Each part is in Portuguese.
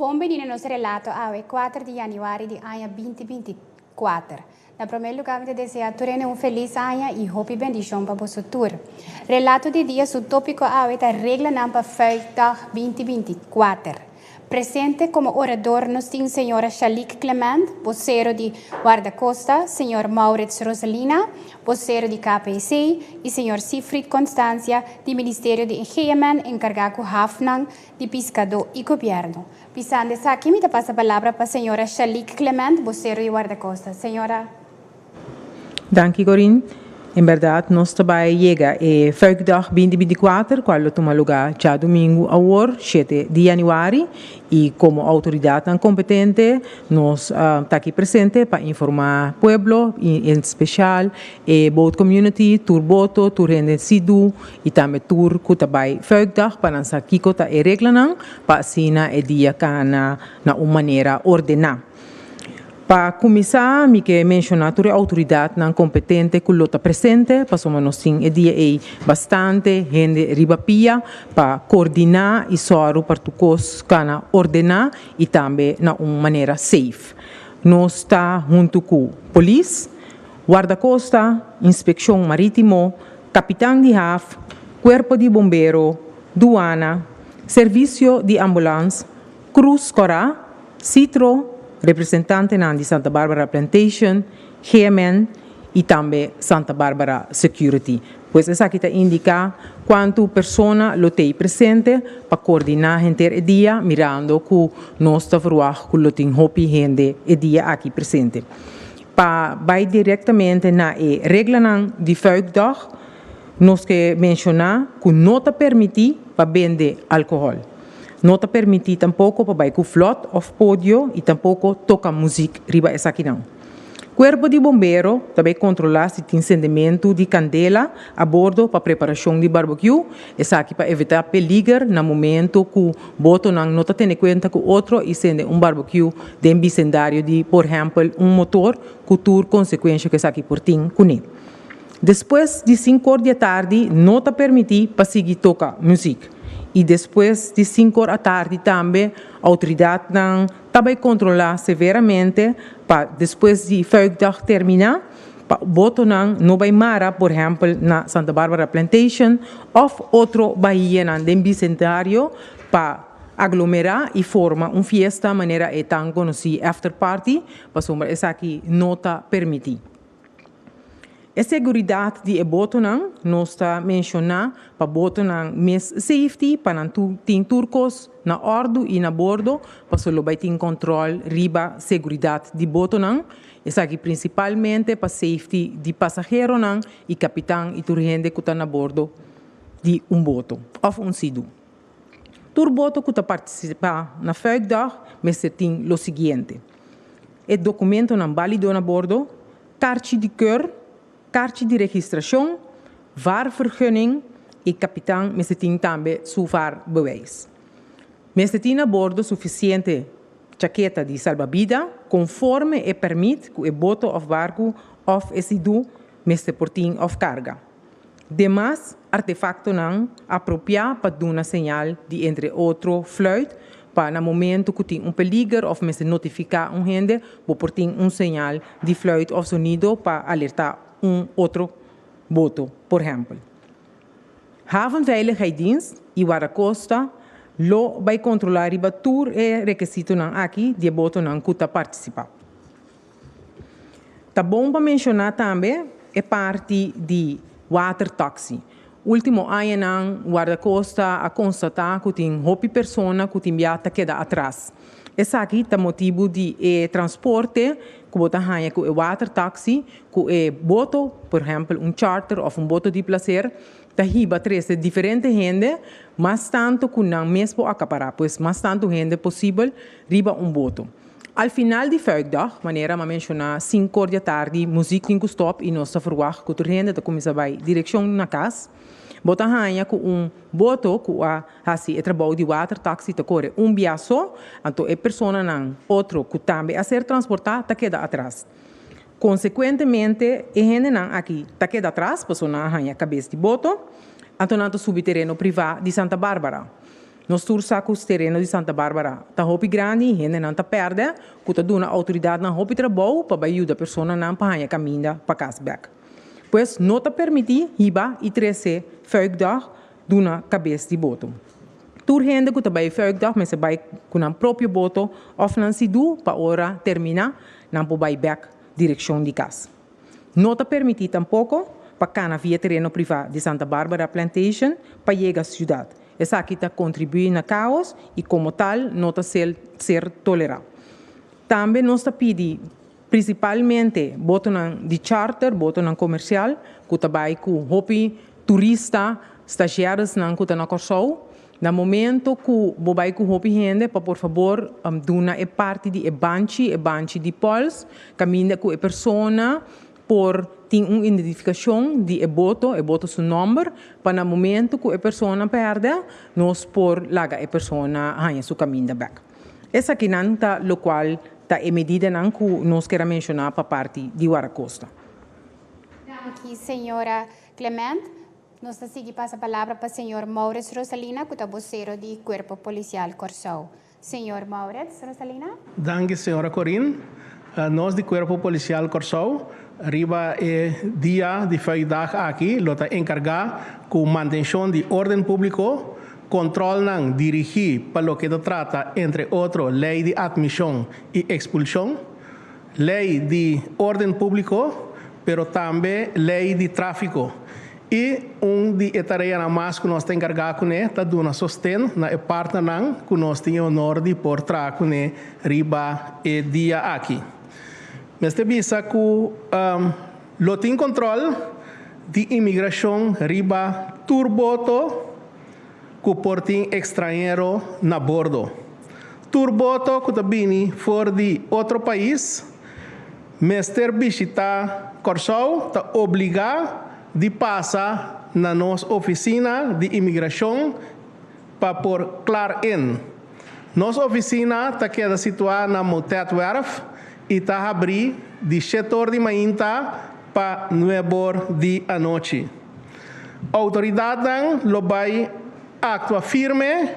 Bombenino nos relato ao 4 de januário de ano 2024. Na primeiro lugar, eu desejo terem um feliz ano e hope bendição para o futuro. Relato de dia subtópico ao a regra para feita 2024. Presente como orador nos tem senhora Shalik Clement, vocero de Guarda-Costa, senhor Maurits Rosalina, vocero de KPC e senhor Siegfried Constância, do Ministério de Engenhamento, encargado Hafnang, de Pescador e Governo. Pisando aqui, me passa a palavra para a senhora Shalik Clement, vocero de Guarda-Costa. Senhora. Danke, Corinne. Em verdade, nós também chega a Vrijdag 2024, quando toma lugar já domingo, ao 7 de januário, e como autoridade competente, nós estamos aqui presentes para informar o povo, em especial, a boat community, tur boto, tur rende sidu, e também tur que também Vrijdag, para nós aqui que está a regra, para assim a dia que na uma maneira ordenada. Para começar, me quero mencionar a autoridade não competente que está presente, para somos nós temos dia bastante gente ribapia para coordenar e soro para tucos cana ordenar e também na uma maneira safe. Nós está junto com polícia, guarda-costa, inspeção marítimo, capitão de HAF, corpo de bombeiro, duana, serviço de ambulância, Cruz Cora, Citro, representante de Santa Barbara Plantation, GMN e também Santa Barbara Security. Pois essa aqui indica quanto pessoa lo tem presente para coordenar o dia, mirando que nós estamos com o tem hopi gente o dia aqui presente. Para vai diretamente na regra de Vrijdag, nós que mencionar que não está permitido para vender álcool. Não está permitido tampouco para ir com flot ou pódio e tampouco tocar música riba essa aqui não. Corpo de bombeiro também controlar se tem acendimento de candela a bordo para preparação de barbecue. Essa aqui para evitar perigo no momento que o boto não está tendo conta que outro acende barbecue de bicendário de, por exemplo, motor que tem consequência que essa aqui por tem com ele. Depois de 5 horas da tarde, não está permitido para seguir tocar música. E depois de 5 horas da tarde também, a autoridade também controlar severamente para depois de Vrijdag terminar, para o boto não vai mara, por exemplo, na Santa Barbara Plantation ou outro bahia de bicentenário para aglomerar e formar uma festa, maneira é tão conhecida after party, para sombra essa aqui não está permitida. A segurança de boto não está mencionada para boto mais safety para não ter turcos na ordem e na bordo para só vai ter controle riba segurança de boto essa aqui principalmente para safety de passageiro e capitão e turgente que está na bordo de boto ou sidu. Tur boto que está participar na Vrijdag mas tem o seguinte: o documento válido na bordo, kaartje de keur, kaartje de registração, vaarvergunning e capitão, mas tem também suvar bewijs. Mas tem a bordo suficiente chaqueta de salva-vida, conforme é permite que o boto ou barco ou sidu, mas portim ou carga. Demais, artefacto não apropriado para dar uma señal de entre outro fluid, para no momento que tem perigo ou mas notificar gente, vou portim señal de fluid ou sonido para alertar outro boto, por exemplo. Havenveiligheidsdienst e Guarda-Costa lo vai controlar e batur e requisito aqui de boto que está participar. Tá bom para mencionar também a parte de water taxi. Último ano, Guarda-Costa a constatar que tem hopi persona que tem viata queda atrás. Essa aqui é motivo de transporte que bota hanha com o water taxi, com o boto, por exemplo, charter ou boto de placer, tá riba três diferente gente, mas tanto que não mesmo acaparar, pois mais tanto gente possível riba boto. Al final de Vrijdag, maneira a mencionar 5 horas da tarde, música em stop e nós verwacht que a gente começa a direção na casa. Bota hanha com boto que o trabalho de water taxi te corre biaço, então a pessoa não outro que também a ser transportada te queda atrás. Consequentemente, a gente não aqui te queda atrás, pessoa hanha cabeça de boto, então não subterrâneo privado de Santa Bárbara. Nós tursacos terreno de Santa Bárbara. Tá hopi grande, gente não tá perde, que dá uma autoridade na hopi trabalho para ajudar a pessoa não para caminhar para Casbeck. Pois não tá permitir hiba e trece vuikdag de uma cabeça de boto. Tur gente que também vuikdag, mas vai com um próprio boto, of não se do para hora terminar, não para back direção de casa. Não tá permitir tampouco para cana via terreno privado de Santa Bárbara Plantation para chegar à cidade. Essa aqui está contribuindo na caos e, como tal, não está ser tolerado. Também nós está pedindo, principalmente, botam de charter, botam comercial, que também com hobby, turista, estagiários não que na Corsou. No momento que bobai com hobby gente, para por favor, duna é parte de banchi de pols, caminha com a pessoa por ter uma identificação de boto seu nome, para no momento que a pessoa perde, nós por largar a pessoa a seu caminho back. Essa aqui não está o qual está a medida que nós queremos mencionar para parte de Guaracosta. Aqui, senhora Clemente, nós seguimos a palavra para o senhor Maurits Rosalina, que é o vocero do Corpo Policial Corsou. Senhor Maurits Rosalina. Danke, senhora Corinne. Nós do Corpo Policial Corsou, arriba dia de vrijdag aqui, lo está encargado com manutenção de ordem público, controle não dirigir para lo que trata, entre outros, lei de admissão e expulsão, lei de ordem público, pero também lei de tráfico. E de tarefa mais que nós temos encargado com ele, está dando sustento na parte que nós temos o honor de portar com ele riba e dia aqui. Mas te visa que lo tem controle de imigração riba turboto que portem estrangeiro na bordo. Turboto que também for de outro país, mas ter visita Corsou está obrigado de passar na nossa oficina de imigração para por clar in. Nossa oficina está queda situada na Motetwerf e está aberta de 7 horas de manhã para 9 horas da noite. A autoridade vai actuar firme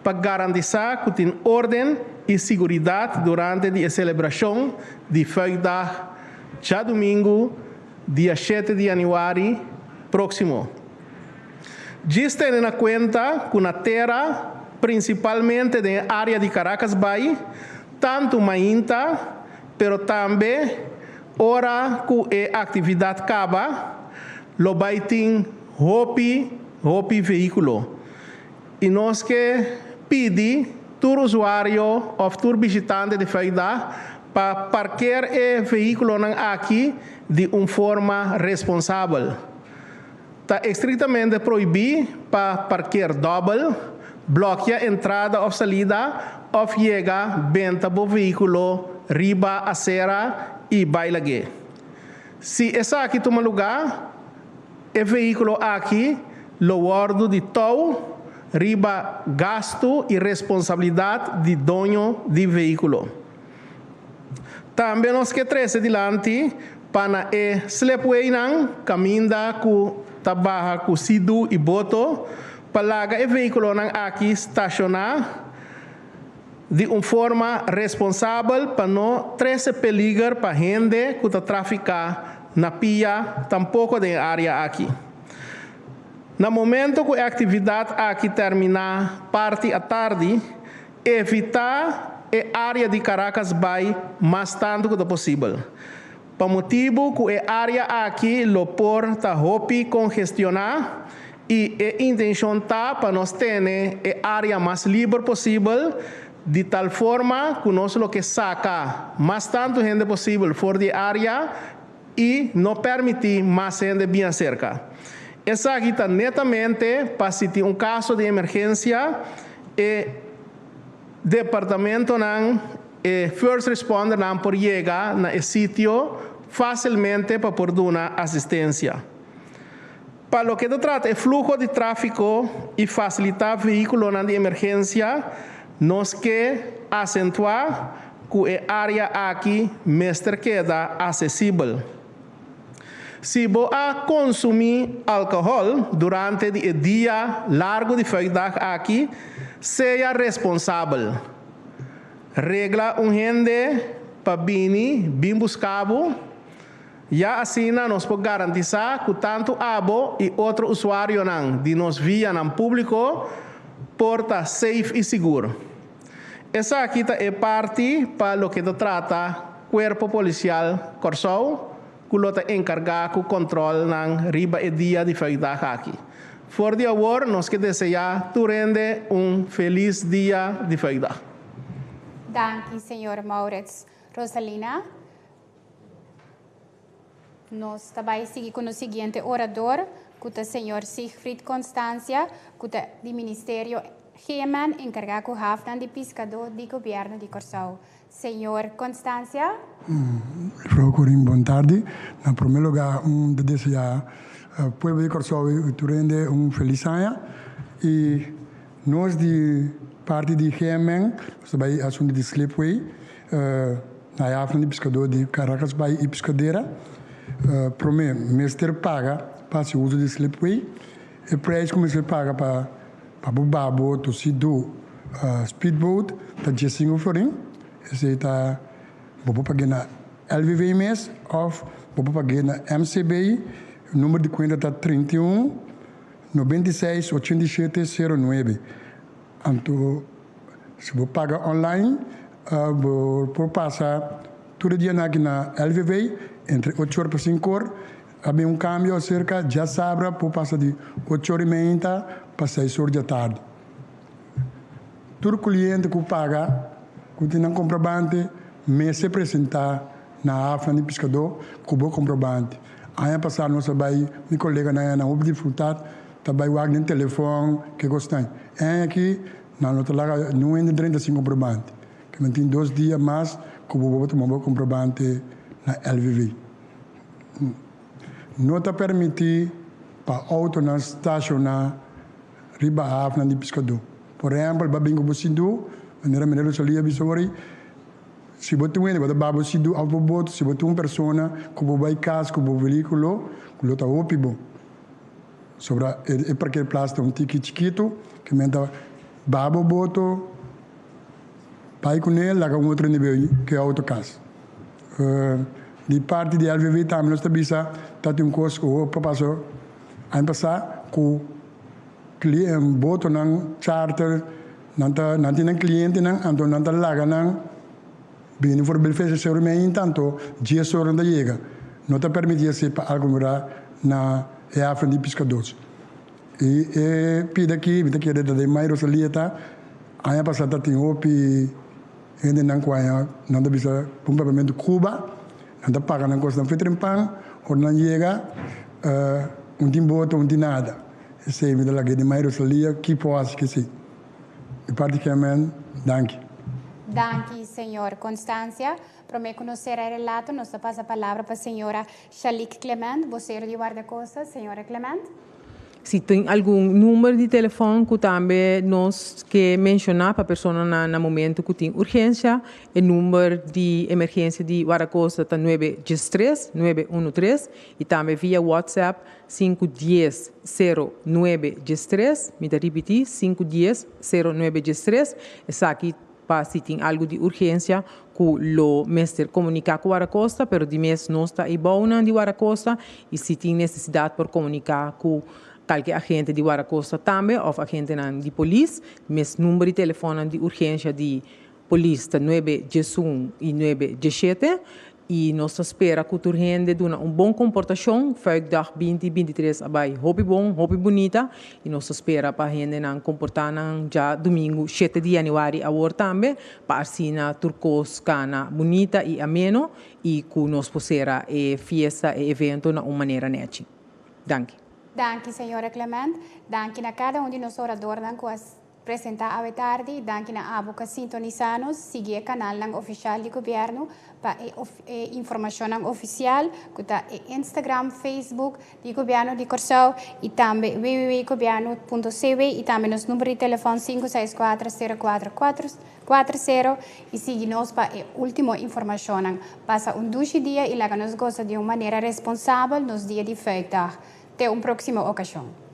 para garantizar que tem ordem e segurança durante a celebração de vrijdag, já domingo, dia 7 de janeiro próximo. Diz tendo em conta que na terra, principalmente na área de Caracas Bay, tanto mainta, pero também, hora que a atividade acaba, lo vai ter hopi veículo. E nós que pedimos todo usuário ou todo visitante de vrijdag para parquear o veículo aqui de uma forma responsável. Está estritamente proibido para parquear double, bloquear entrada ou saída, ou chegar venta do veículo, riba a serra e bailage. Se essa aqui toma lugar, o veículo aqui, lo guardo de tow, riba gasto e responsabilidade de dono do veículo. Também nós que trazer adiante para o slepway caminha com trabalha com sido e boto para largar o veículo aqui estacionar de uma forma responsável para não trazer perigo para a gente que está traficar na pia, tampouco na área aqui. No momento que a atividade aqui terminar, parte à tarde, evitar a área de Caracas Bay mais tanto quanto possível. Por motivo que a área aqui lo porta hopi congestionar e a intenção está para nós ter a área mais livre possível, de tal forma que nós lo que saca mais tanto gente possível fora da área e não permitir mais gente bem cerca. Essa aqui está netamente para se ter caso de emergência e departamento first responder por chegar na sítio facilmente para por dar assistência. Para lo que se trata de flujo de tráfico e facilitar veículos de emergência, nós que acentuar que a área aqui mestre queda acessível. Se você consumir álcool durante o dia largo de feijão aqui, seja responsável. Regla gente para bem buscado. Já assim, nós podemos garantizar que tanto abo e outro usuário de nos via no público porta safe e seguro. Essa aqui é parte para o que trata o Corpo Policial Corsou, que está encarregado do controle na riba e dia de feijão aqui. Por de agora, nós que desejar tu rende feliz dia de feijão. Danke, Senhor Maurits. Rosalina? Nós também seguimos com o seguinte orador, que é o senhor Siegfried Constância, que é do Ministério Gemen, encarregado de pescador do governo de Corsou. Senhor Constância? Frau Corin, boa tarde. Em primeiro lugar, desejar ao povo de Corsou rende feliz ano. E nós, de parte de Gemen, também assunto de Slipway, na área de pescador de Caracas e Pescadeira. Para mim, o mestre paga para o uso de Slipway. O preço que o mestre paga para o babo, o sido, speedboat, está de 5 florim. Esse está, vou pagar na LVV mês, ou vou pagar na MCBI. O número de conta está 31 96 87 09. Então, se você paga online, vou passar todo dia aqui na LVV, entre 8 horas para 5 horas, há câmbio cerca, já sabe, por passar de 8 horas e meia para 6 horas da tarde. Todo cliente que paga, que tem um comprovante, me se apresentar na AFNA de pescador, com o comprovante. Aí passado, nós trabalhamos, meu colega na UB de Frutado, trabalhamos no telefone, que gostam. É aqui, não é 35 comprovantes. Que tem 2 dias mais, que eu vou tomar o comprovante na LVV. Não está permitido para auto na estacionar riba a AFNA de pescador. Por exemplo, babinho você do, maneira só lia bisori. Se você tem um babo se do autoboto, se você tem uma pessoa que vai casa, que vai veículo, que está ópimo. Sobre é para que place tem ticket chiquito, que menta babo boto, pai com ele, lá com outro nível que é autocasa. De parte de LVV também nós também tem um curso que para passar a passar com cliente boto nang charter nanti nang cliente nang anto nanta laga nang bem for belfese seguramente tanto dia soro da chega não te permitia se para algo na AFNA de pescadores e pida aqui da mais Rosalieta aí passada tem opi ainda não quaia não deve ser provavelmente Cuba não paga na costa de Trempang ou não chega timboto tem nada esse me dá lá que de mais Rosalia que pode que sim e praticamente danke. Danke, senhor Constância. Para me conhecer o relato, nós passamos a palavra para a senhora Shalik Clement, voceiro de guarda-costas. Senhora Clement. Se tem algum número de telefone que também nós que mencionar para a pessoa no momento que tem urgência, o número de emergência de guarda-costas está 913-913 e também via WhatsApp 510-0913, me dá repetir, 510-0913, essa aqui para se tem algo de urgência que o mestre comunicar com o guarda-costas, mas de mês não está igual de guarda-costas e se tem necessidade por comunicar com qualquer agente de guarda-costas também, ou agente de polícia, mas número de telefone de urgência de polícia 911 e 917 e nós espera que o gente tenha uma boa comportação, feijdag 2023 abai, hobby bom, hobby bonita, e nós espera para a gente não comportar já domingo 7 de janeiro agora também, para assim na turcos cana bonita e ameno, e que nós possamos festa e evento de uma maneira neta. Danke. Danke, senhora Clement. Danke a cada de nós oradores que apresentar a tarde, danke na abo ka sintonizanos, sigue o canal ng oficial de governo para informação oficial, kuta Instagram, Facebook de governo de Corsau e também www.governo.cv e também nos número de telefone 564-0440 e siga-nos para a última informação. Passa 12 dias e lá nos gosta de uma maneira responsável nos dias de feita. Até uma próxima ocasião.